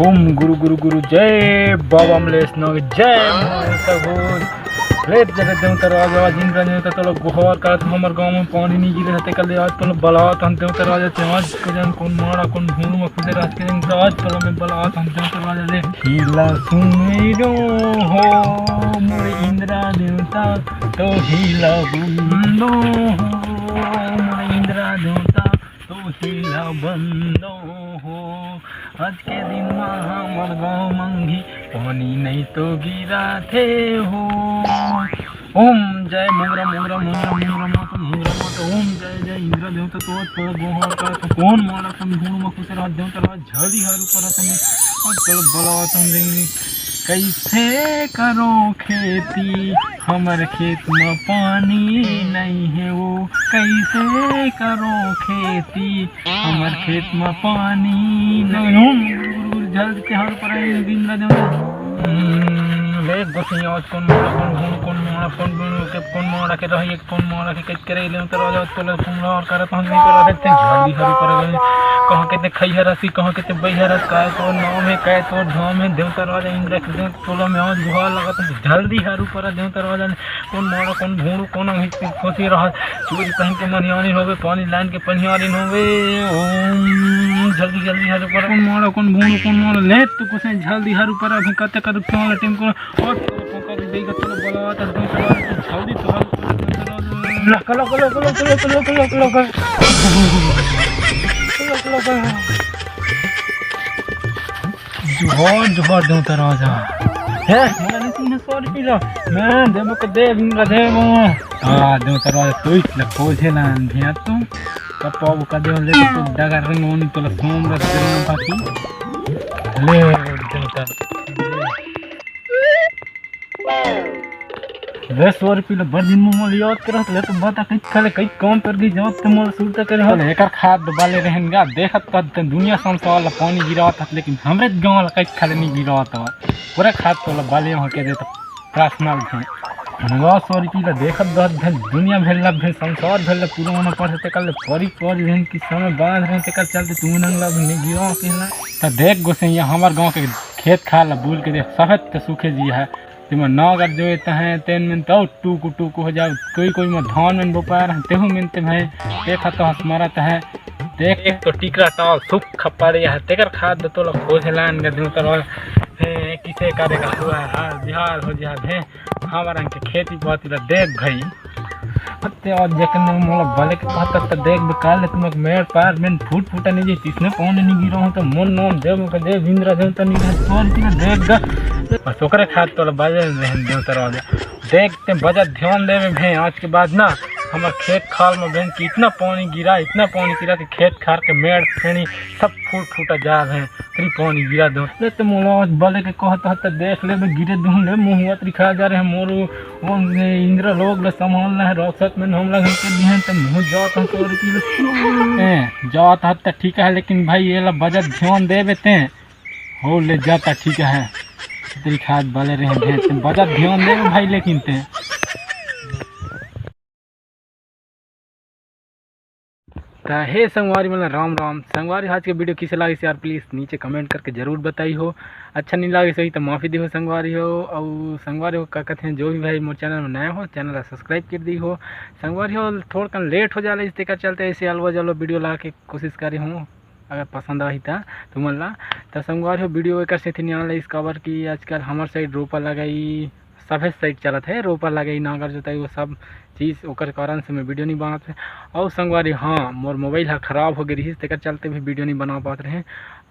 ओम गुरु गुरु गुरु जय बाबा मलेशनाग जय सगोर रेत जगत देव तराज आज इंद्र ने तलो गुहार का हमर गांव में पानी नहीं गिरे हते कल आज तलो बलात हम देव तराज से आज के जन कौन मारा कौन भूनु में खुदे रात के दिन आज तलो में बलात हम देव तराज ले हीला सुमेरो हो मोरे इंद्र देवता तो हीला बंदो हो मोरे इंद्र देवता तो हीला बंदो हो आज के दिन हमार गाँव मंगी पानी नहीं तो गिरा थे हो। ओम जय मोगरा मोगरा मोगरा मोगरा माता ओम जय जय इंद्र देवता तो पर गोहर का तो कौन मारा तुम ढूंढ में खुश रात देवता रात झड़ी हर ऊपर तुम्हें और कल बला तुम देंगे कैसे करो खेती हमारे खेत में पानी नहीं है वो कैसे करो खेती हमारे खेत में पानी नहीं जल्द के हर पर इंद्र देवता ले बसिया आज कौन मारा कौन मारा के रही कौन मारा के करे ले तो राजा तो ले सुन और करत हम नहीं करा देते जल्दी हरी पर गए कहां के खैहर रसी कहां के बैहर का तो नाम है कै तो धाम है देवता राजा इंद्र के देव तोला में आज गुहा लगत जल्दी हर ऊपर देवता राजा ने कौन मारा कौन भूणु कौन हम खोसी रहा चोरी पहन के मनियानी होवे पानी लाइन के पनियारी होवे ओम जल्दी जल्दी हर ऊपर कौन मारा कौन भूणु कौन मारा ले तो कुछ जल्दी हर ऊपर अभी कते कर क्यों टीम को और कर देगा चलो बला तो जल्दी तो लक लक लक लक लक लक लक लक जोहर जोहर देवता राजा है मला नहीं तुमने सॉरी पिला मैं देव को देव इंद्र देव हां देवता राजा तो इतना खोजेला ध्यान तो कपाव का देव ले तो डगर रंग होनी तो सोम रस बाकी ले देवता 10 रुपये बड़ दिन में याद करत ले तो बता कई खाले कई काम कर गई जब तुम मोर सुरता करे हो एकर खाद डाले रहेंगा देखत त दुनिया संसार पानी गिरावत था लेकिन हमरे गांव ला कई खाले नहीं गिरावत पूरा खाद तो बाले हो के दे तो पर्सनल थे 900 रुपये देखत दस दुनिया भेल भेल संसार भेल पूरा होना पड़ते कल परी रहन कि समय बांध रहे ते कल चलते तू नंगला नहीं गिराव के ना त देख गोसैया हमर गांव के खेत खाला बुल के देख सफेद के सूखे जी है तिम नागर जो है तेन में तो टूक हो जाओ कोई में धान में बोपार तेहू मिनते भाई देखा तो हंसमारत है देख एक तो टिकरा टाल सुख खपारे है तेकर खाद तो लोग खोज लान के दिन तो किसे करेगा हुआ हाल बिहार हो जा भे हमारा के खेती बात देख भाई अत्ते और जकने मोला भले के कहता त देख बकाल तुम मेर पार में फूटा नहीं जी इसने कौन नहीं गिरो तो मन नाम देव के देव इंद्र देव तो नहीं सोन की देख ग बस ओकरे खाद तो बाजे रहन देव तरह देखते बजा ध्यान देवे भे आज के बाद ना हमार खेत खाल में बहन की इतना पानी गिरा कि खेत खार के मेड़ फेणी सब फूटा जा रहे तेरी पानी गिरा दो ले तो मोला बले के कहता तो देख ले गिरे दूं ले मुँह खा जा रहे मोरू वो इंद्र लोग ले संभालना है रौसत में हम लोग के दिहन तो मुँह जात हम तो रुपये जात हद तक ठीक है लेकिन भाई ये ला बजट ध्यान देवे ते हो ले जाता ठीक है तेरी खाद बले रहे बजट ध्यान देवे भाई लेकिन ते हे संगवारी मतलब राम राम संगवारी आज के वीडियो किसे लगी यार प्लीज़ नीचे कमेंट करके ज़रूर बताई हो अच्छा नहीं लगे सही तो माफ़ी दी हो संगवारी हो और संगवारी हो क्या कहते हैं जो भी भाई मोर चैनल में नया हो चैनल सब्सक्राइब कर दी हो संगवारी हो थोड़ा लेट हो जाए इस तरीका चलते ऐसे अलवा जलो वीडियो ला के कोशिश करी हूँ अगर पसंद आई था तो मन ला तो संगवारी हो वीडियो एक से थी नहीं इस कवर की आजकल हमारे साइड रोपा लगाई सफेद साइड चलत है रोपा लगाई नागर जोताई वो सब चीज़ ओकर कारण से मैं वीडियो नहीं बनाते हैं और संगवारी हाँ मोर मोबाइल है ख़राब हो गई तेकर चलते भी वीडियो नहीं बना पाते रहे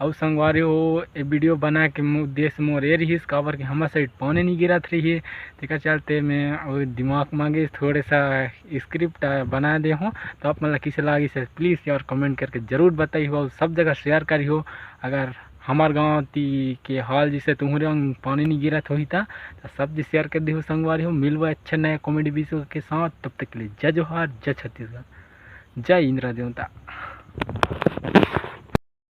और संगवारी हो ये वीडियो बना के उद्देश्य मोर ये रही कवर कि हमारे साइड पानी नहीं गिरा रही है तेकर चलते मैं दिमाग मांगे थोड़े सा स्क्रिप्ट बना दे हूँ तो आप मतलब किसे लगी से प्लीज़ यार कमेंट करके ज़रूर बताई हो सब जगह शेयर करी हो अगर हमार गाँव के हाल जिसे तुम्हारे पानी नहीं गिरा तो सब जी शेयर कर दी हो संगवारी हो मिलवा अच्छा नया कॉमेडी वीडियो के साथ तब तक के लिए जय जोहार जय छत्तीसगढ़ जय इंद्र देवता।